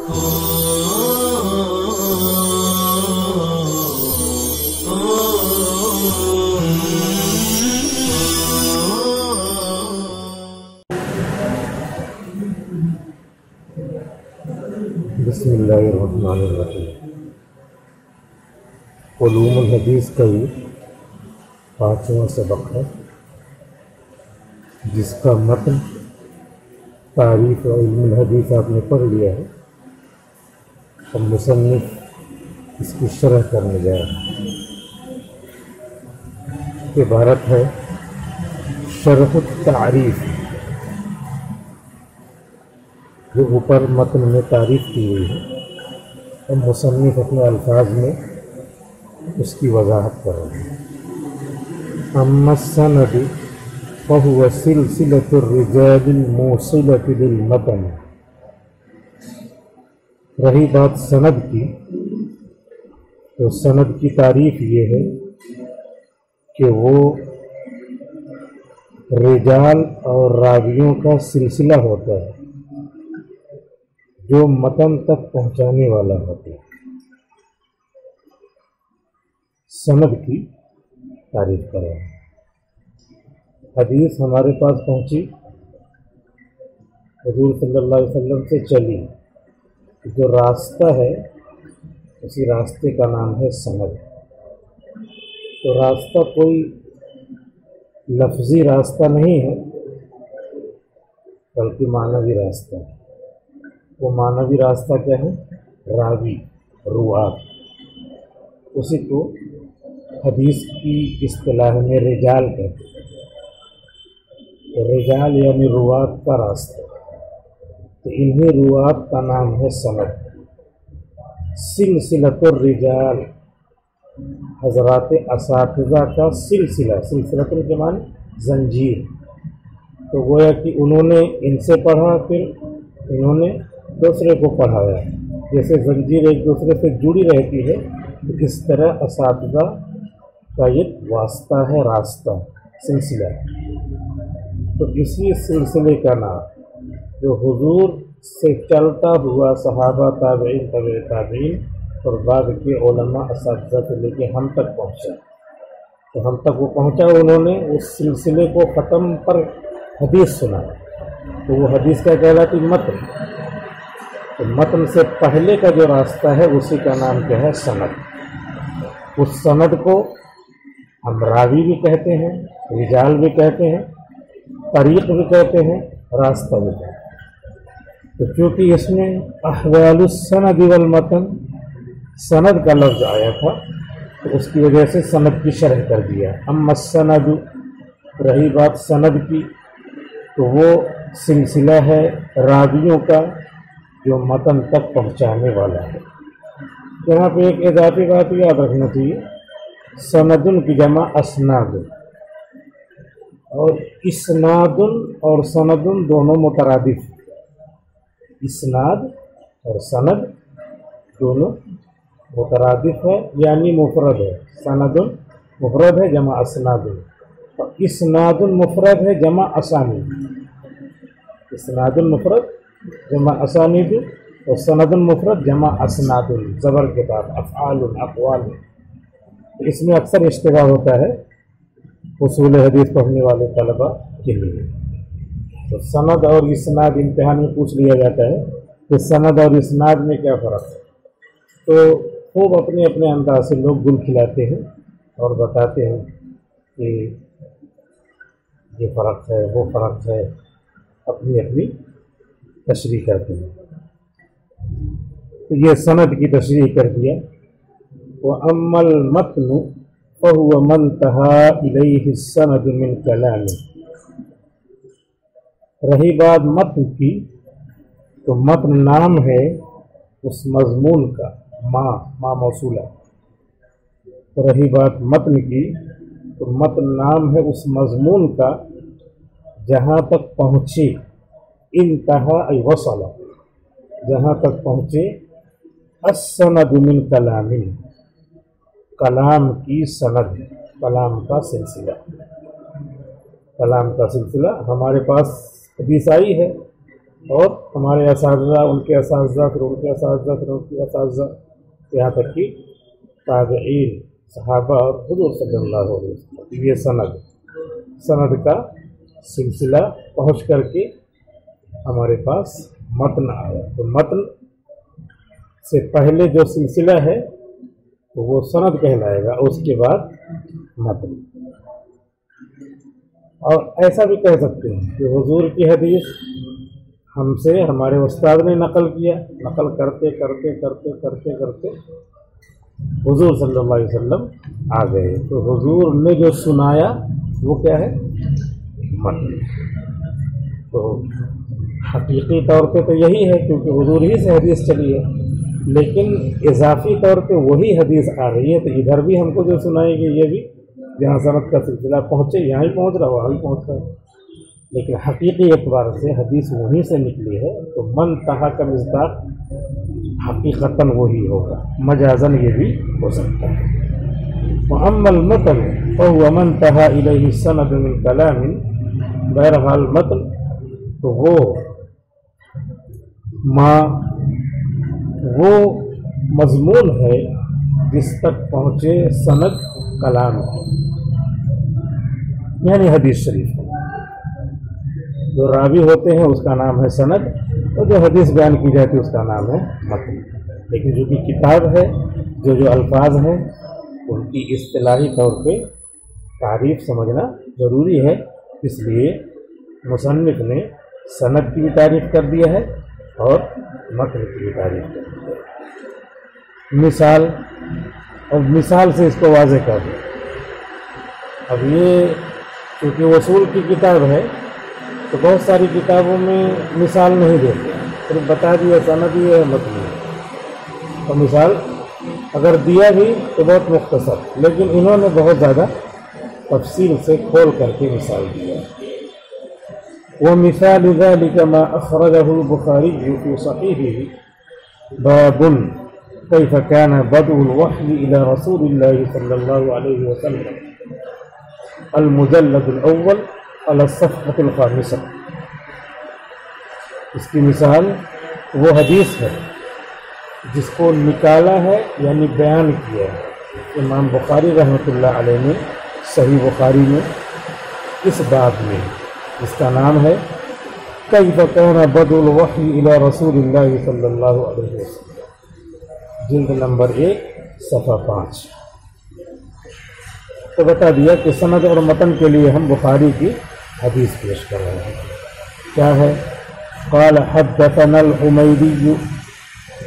بسم اللہ الرحمن الرحیم۔ علوم الحدیث کا یہ 5واں سبق ہے، جس کا متن تعریف علم الحدیث آپ نے پڑھ لیا ہے۔ اب مصنف اس کی شرح کرنے جا رہا ہے۔ عبارت ہے شرح التعریف، جو اوپر متن میں تعریف کی ہوئی ہے، اور مصنف اپنے الفاظ میں اس کی وضاحت کر رہے ہیں۔ اما السند فهو سلسلة الرجال الموصلة للمتن۔ رہی بات سند کی، تو سند کی تعریف یہ ہے کہ وہ رجال اور راویوں کا سلسلہ ہوتا ہے جو متن تک پہنچانے والا ہوتا ہے۔ سند کی تعریف کر رہے ہیں۔ حدیث ہمارے پاس پہنچی، حضور صلی اللہ علیہ وسلم سے چلی، جو راستہ ہے اسی راستے کا نام ہے سند۔ تو راستہ کوئی لفظی راستہ نہیں ہے، بلکہ معنوی راستہ ہے۔ وہ معنوی راستہ کیا ہے؟ راوی، روات۔ اسی کو حدیث کی اصطلاح میں رجال کہتے ہیں۔ تو رجال یعنی روات کا راستہ، تو انہیں روات کا نام ہے سند۔ سلسلۃ الرجال، حضرات اساتذہ کا سلسلہ، سلسلۃ کے معنی زنجیر۔ تو گویا کہ انہوں نے ان سے پڑھا، پھر انہوں نے دوسرے کو پڑھایا۔ جیسے زنجیر ایک دوسرے سے جڑی رہتی ہے، تو اس طرح اساتذہ کا ایک واسطہ ہے، راستہ، سلسلہ ہے۔ تو اسی سلسلے کا نام جو حضور سے چلتا ہوا صحابہ، تابعین، تابع تابعین اور بعد کے علماء اساتذہ سے لے کے ہم تک پہنچا، تو ہم تک وہ پہنچا، انہوں نے اس سلسلے کو ختم پر حدیث سنا، تو وہ حدیث کا کہلاتی متن۔ تو متن سے پہلے کا جو راستہ ہے اسی کا نام کیا ہے؟ سند۔ اس سند کو ہم راوی بھی کہتے ہیں، رجال بھی کہتے ہیں، طریق بھی کہتے ہیں، راستہ بھی کہتے ہیں۔ تو چونکہ اس میں احوال السند والمتن، سند کا لفظ آیا تھا، تو اس کی وجہ سے سند کی شرح کر دیا۔ اما السند، رہی بات سند کی، تو وہ سلسلہ ہے راویوں کا جو متن تک پہنچانے والا ہے۔ یہاں پہ ایک اضافی بات یاد رکھنا چاہیے، سندن کی جمع اسناد، اور اسنادن اور سندن دونوں مترادف، اسناد اور سند دونوں مترادف ہے، یعنی مفرد ہے۔ سندن مفرد ہے، جمع اسناد، اور اسناد مفرد ہے، جمع اسانید۔ اسناد مفرد جمع اسانید، اور سند مفرد جمع اسناد، زبر کے بعد افعال، اقوال۔ اس میں اکثر اشتباہ ہوتا ہے اصول حدیث پڑھنے والے طلباء کے لیے۔ تو سند اور اسناد امتحان میں پوچھ لیا جاتا ہے کہ سند اور اسناد میں کیا فرق ہے، تو خوب اپنے اپنے انداز سے لوگ گل کھلاتے ہیں اور بتاتے ہیں کہ یہ فرق ہے، وہ فرق ہے، اپنی اپنی تشریح کرتے ہیں۔ تو یہ سند کی تشریح کر دیا۔ وَأَمَّا الْمَتْنُ فَهُوَ مَا انْتَهَى إِلَيْهِ السَّنَدُ مِنْ كَلَامٍ۔ رہی بات متن کی، تو متن نام ہے اس مضمون کا، ما موصولہ۔ رہی بات متن کی، تو متن نام ہے اس مضمون کا جہاں تک پہنچے، انتہا ای وصل، جہاں تک پہنچے، السند من کلام، کلام کی سند، کلام کا سلسلہ۔ کلام کا سلسلہ ہمارے پاس حدیث آئی ہے، اور ہمارے اساتذہ، ان کے اساتذہ، پھر ان کے اساتذہ، پھر ان کے اساتذہ، یہاں تک کہ تابعین، صحابہ اور حضور صلی اللہ علیہ وسلم، یہ سند کا سلسلہ پہنچ کر کے ہمارے پاس متن آیا۔ تو متن سے پہلے جو سلسلہ ہے وہ سند کہلائے گا، اس کے بعد متن۔ اور ایسا بھی کہہ سکتے ہیں کہ حضور کی حدیث ہم سے ہمارے استاد نے نقل کیا، نقل کرتے کرتے کرتے کرتے کرتے حضور صلی اللہ علیہ وسلم آ گئے، تو حضور نے جو سنایا وہ کیا ہے؟ متن۔ تو حقیقی طور پہ تو یہی ہے، کیونکہ حضور ہی سے حدیث چلی ہے، لیکن اضافی طور پہ وہی حدیث آ رہی ہے، تو ادھر بھی ہم کو جو سنائے گی یہ بھی جہاں سند کا سلسلہ پہنچے یہاں ہی پہنچ رہا، وہاں ہی پہنچ رہا ہے، لیکن حقیقی اعتبار سے حدیث وہیں سے نکلی ہے، تو من تہا کا مصداق حقیقتاً وہی ہوگا، مجازاً یہ بھی ہو سکتا ہے۔ وَأَمَّا الْمَتْنُ فَهُوَ مَنْ تَهَا إِلَيْهِ السَّنَدُ مِنْ كَلَامٍ، بہرحال متن تو وہ مضمون ہے جس تک پہنچے سند کلام ہے، یعنی حدیث شریف ہے۔ جو راوی ہوتے ہیں اس کا نام ہے سند، اور جو حدیث بیان کی جاتی ہے اس کا نام ہے متن۔ لیکن جو کہ کتاب ہے، جو الفاظ ہیں ان کی اصطلاحی طور پہ تعریف سمجھنا ضروری ہے، اس لیے مصنف نے سند کی بھی تعریف کر دیا ہے اور متن کی بھی تعریف کر دی ہے۔ مثال سے اس کو واضح کر دیں۔ اب یہ چونکہ اصول کی کتاب ہے تو بہت ساری کتابوں میں مثال نہیں دیتے، صرف بتا دیا سند ہی ہے، متن ہے، اور مثال اگر دیا بھی تو بہت مختصر، لیکن انہوں نے بہت زیادہ تفصیل سے کھول کر کے مثال دیا۔ وَمِثَالُ ذَلِكَ مَا أَخْرَجَهُ الْبُخَارِيُّ فِي صَحِيحِهِ بَابٌ كَيْفَ كَانَ بَدْءُ الْوَحْيِ إِلَى رَسُولِ اللَّهِ صَلَّى اللَّهُ عَلَيْهِ وسلم، المجلد الأول على الصفحة الخامسة۔ اس کی مثال وہ حدیث ہے جس کو نکالا ہے، یعنی بیان کیا ہے امام بخاری رحمۃ اللہ علیہ نے صحیح بخاری میں، اس باب میں، جس کا نام ہے کیف کان بدء الوحی الی رسول اللہ صلی اللہ علیہ وسلم، جلد نمبر 1 صفحہ 5۔ تو بتا دیا کہ سند اور متن کے لیے ہم بخاری کی حدیث پیش کر رہے ہیں۔ کیا ہے؟ قال حدثنا الحمیدی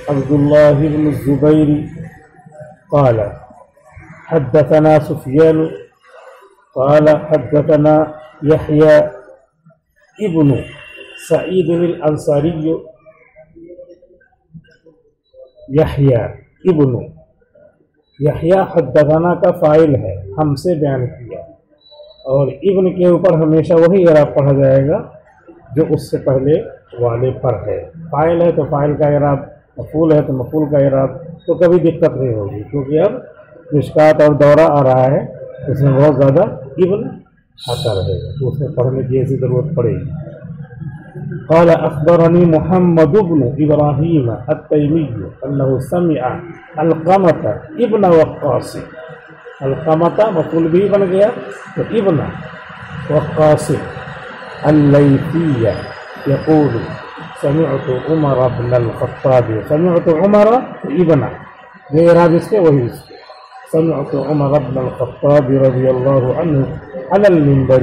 عبد اللہ بن الزبیر قال حدثنا سفیان قال حدثنا یحییٰ ابن سعید الانصاری، یحییٰ حدثنا کا فاعل ہے، ہم سے بیان کیا، اور ابن کے اوپر ہمیشہ وہی اعراب پڑھا جائے گا جو اس سے پہلے والے پر ہے۔ فاعل ہے تو فاعل کا اعراب، مفعول ہے تو مفعول کا اعراب، تو کبھی دقت نہیں ہوگی، کیونکہ اب مشکات اور دورہ آ رہا ہے، اس میں بہت زیادہ ابن آتا رہے گا، تو اس میں پڑھنے کی ایسی ضرورت پڑے گی۔ قال اخبرني محمد بن ابراہیم التیمی انه سمع علقمة ابن وقاص، علقمة مفعول بھی بن گیا تو ابن وقاص اللیثی یقول سمعت عمر بن الخطاب، سمعت عمر ابن، جو اعراب اس کے وہی اس کے، سمعت عمر بن الخطاب رضی اللہ عنہ على المنبر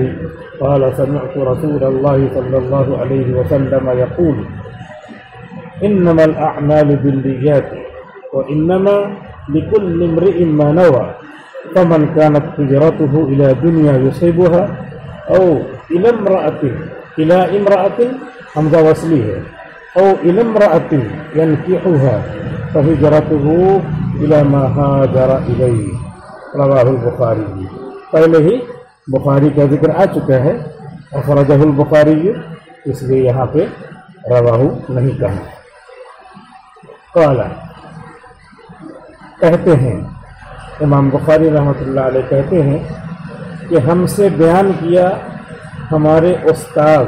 قال سمعت رسول الله صلى الله عليه وسلم يقول انما الاعمال بالنيات وانما لكل امرئ ما نوى، فمن كانت هجرته الى دنيا يصيبها او الى امرأة حمزہ وصلی ہے، او الى امرأة ينكحها فهجرته الى ما هاجر اليه، رواه البخاری۔ پہلے ہی بخاری کا ذکر آ چکا ہے، اخرجہ البخاری، اس لیے یہاں پہ رواہ نہیں کہا۔ قال، کہتے ہیں امام بخاری رحمۃ اللہ علیہ کہتے ہیں کہ ہم سے بیان کیا ہمارے استاذ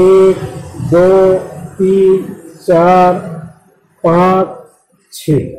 1 2 3 4 5 6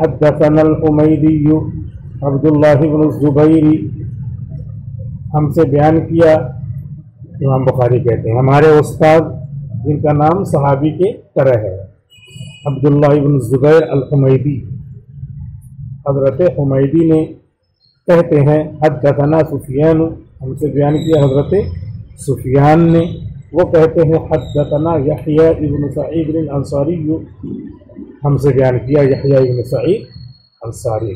حدثنا الحمیدی عبداللہ بن الزبیر، ہم سے بیان کیا، امام بخاری کہتے ہیں ہمارے استاد جن کا نام صحابی کے طرح ہے، عبداللہ بن الزبیر الحمیدی، حضرت حمیدی نے کہتے ہیں حدثنا سفیان، ہم سے بیان کیا حضرت سفیان نے، وہ کہتے ہیں حدثنا یحییٰ ابن سعید الانصاری، ہم سے بیان کیا یحییٰ ابن سعید انصاری،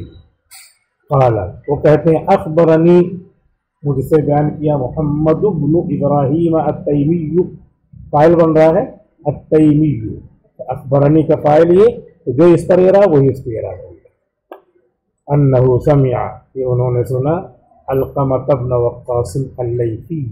قال وہ کہتے ہیں اخبرنی، مجھ سے بیان کیا محمد بن ابراہیم التیمی، فاعل بن رہا ہے التیمی، اخبرنی کا فاعل یہ جو اس پر رہا وہی اس پہ رہا، انہ سمع، یہ انہوں نے سنا، علقمہ بن وقاص اللیثی،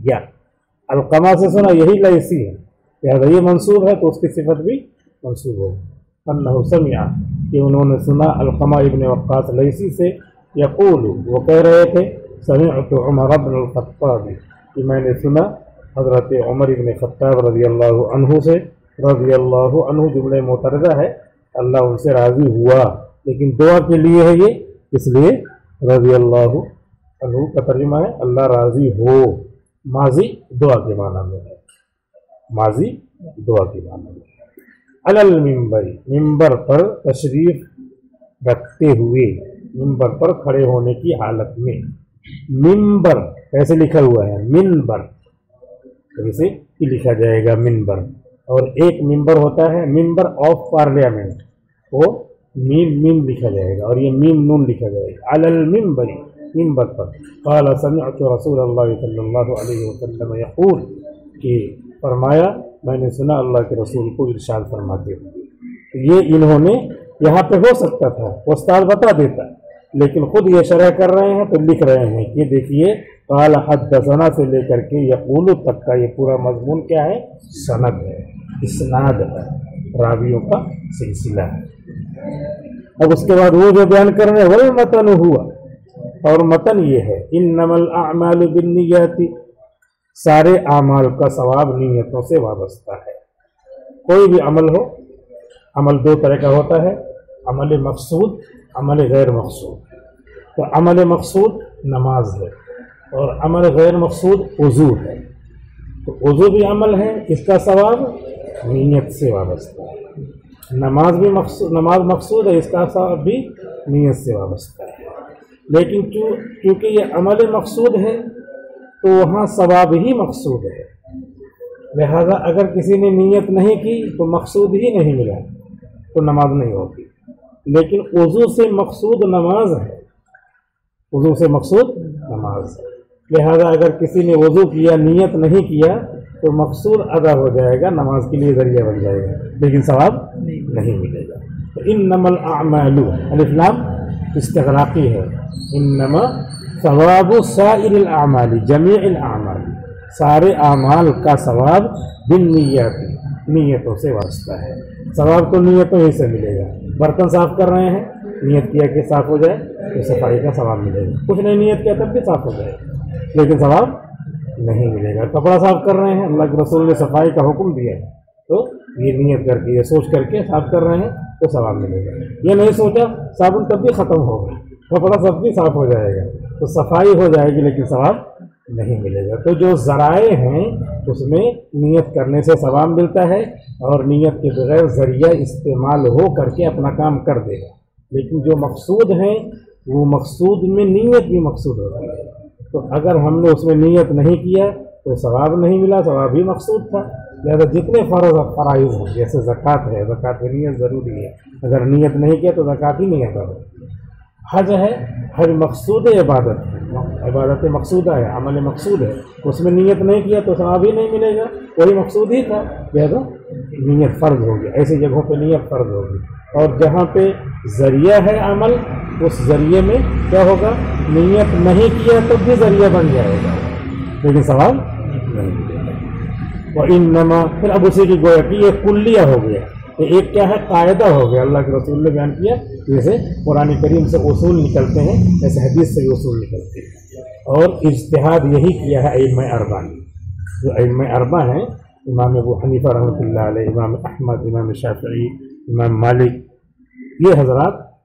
علقمہ سے سنا، یہی لیثی ہے، لہذا یہ منصوب ہے تو اس کی صفت بھی منصوب ہوگی، انہ سمع، کہ انہوں نے سنا علقمہ ابن وقاص لیثی سے، یقول، وہ کہہ رہے تھے سمعت عمر بن الخطاب، کہ میں نے سنا حضرت عمر بن خطاب رضی اللہ عنہ سے، رضی اللہ عنہ جملہ معترضہ ہے، اللہ ان سے راضی ہوا، لیکن دعا کے لیے ہے یہ، اس لیے رضی اللہ عنہ کا ترجمہ ہے اللہ راضی ہو، ماضی دعا کے معنی میں ہے، ماضی دعا کے معنی میں ہے۔ علی المنبر، ممبر پر تشریف رکھتے ہوئے، ممبر پر کھڑے ہونے کی حالت میں، ممبر ایسے لکھا ہوا ہے، منبر اسے لکھا جائے گا منبر، اور ایک ممبر ہوتا ہے ممبر آف پارلیمنٹ، وہ میم لکھا جائے گا اور یہ میم نون لکھا جائے گا، علی المنبر، ممبر پر، قال سمعت رسول اللہ صلی اللہ علیہ وسلم یقول، کہ فرمایا میں نے سنا اللہ کے رسول کو ارشاد فرماتے ہوئے، یہ انہوں نے یہاں پہ ہو سکتا تھا استاد بتا دیتا، لیکن خود یہ شرح کر رہے ہیں تو لکھ رہے ہیں کہ دیکھیے قال حدثنا سے لے کر کے یقول تک کا یہ پورا مضمون کیا ہے، سند ہے، اسناد ہے، راویوں کا سلسلہ ہے۔ اب اس کے بعد وہ جو بیان کر رہے ہیں والمتن ہوا، اور متن یہ ہے انما الاعمال بالنیات، سارے اعمال کا ثواب نیتوں سے وابستہ ہے، کوئی بھی عمل ہو، عمل دو طرح کا ہوتا ہے، عمل مقصود، عمل غیر مقصود، تو عمل مقصود نماز ہے اور عمل غیر مقصود وضو ہے، تو وضو بھی عمل ہے، اس کا ثواب نیت سے وابستہ ہے، نماز بھی نماز مقصود ہے، اس کا ثواب بھی نیت سے وابستہ ہے، لیکن چونکہ یہ عمل مقصود ہے تو وہاں ثواب ہی مقصود ہے، لہذا اگر کسی نے نیت نہیں کی تو مقصود ہی نہیں ملا تو نماز نہیں ہوتی، لیکن وضو سے مقصود نماز ہے، وضو سے مقصود نماز ہے، لہذا اگر کسی نے وضو کیا نیت نہیں کیا تو مقصود ادا ہو جائے گا، نماز کے لیے ذریعہ بن جائے گا، لیکن ثواب نہیں ملے گا۔ تو انما الاعمال، الف لام استغراقی ہے، انما ثواب سائر الاعمال، جمیع الاعمال، سارے اعمال کا ثواب بالنیات، نیتوں سے واسطہ ہے، ثواب تو نیتوں ہی سے ملے گا، برتن صاف کر رہے ہیں، نیت کیا کہ صاف ہو جائے تو صفائی کا ثواب ملے گا، کچھ نہیں نیت کیا تب بھی صاف ہو جائے گا لیکن ثواب نہیں ملے گا، کپڑا صاف کر رہے ہیں، اللہ کے رسول نے صفائی کا حکم دیا ہے تو یہ نیت کر کے، یہ سوچ کر کے صاف کر رہے ہیں تو ثواب ملے گا، یہ نہیں سوچا صابن تب بھی ختم ہوگا، کپڑا سب بھی صاف ہو جائے گا تو صفائی ہو جائے گی لیکن ثواب نہیں ملے گا۔ تو جو ذرائع ہیں اس میں نیت کرنے سے ثواب ملتا ہے، اور نیت کے بغیر ذریعہ استعمال ہو کر کے اپنا کام کر دے گا، لیکن جو مقصود ہیں وہ مقصود میں نیت بھی مقصود ہوتی ہے، تو اگر ہم نے اس میں نیت نہیں کیا تو ثواب نہیں ملا، ثواب ہی مقصود تھا، لہذا جتنے فرائض ہیں جیسے زکوٰۃ ہے، زکوٰۃ میں نیت ضروری ہے، اگر نیت نہیں کیا تو زکوٰۃ ہی نہیں ادا ہوگی، حج ہے، حج مقصود عبادت ہے، عبادت مقصودہ ہے، عمل مقصود ہے، اس میں نیت نہیں کیا تو ثواب ہی نہیں ملے گا، وہی مقصود ہی تھا، لہذا نیت فرض ہوگی، ایسی جگہوں پہ نیت فرض ہوگی، اور جہاں پہ ذریعہ ہے عمل اس ذریعے میں کیا ہوگا، نیت نہیں کیا تو بھی ذریعہ بن جائے گا لیکن ثواب نہیں ملے گا۔ وَإِنَّمَا، پھر اب اسی کی گویا کہ یہ کلیہ ہو گیا، ایک کیا ہے قاعدہ ہو گیا، اللہ کے رسول نے بیان کیا، جیسے قرآن کریم سے اصول نکلتے ہیں ایسے حدیث سے اصول نکلتے ہیں، اور اجتہاد یہی کیا ہے ائمہ اربعہ نے، جو ائمہ اربعہ ہیں، امام ابو حنیفہ رحمۃ اللہ علیہ، امام احمد، امام شافعی، امام مالک، یہ حضرات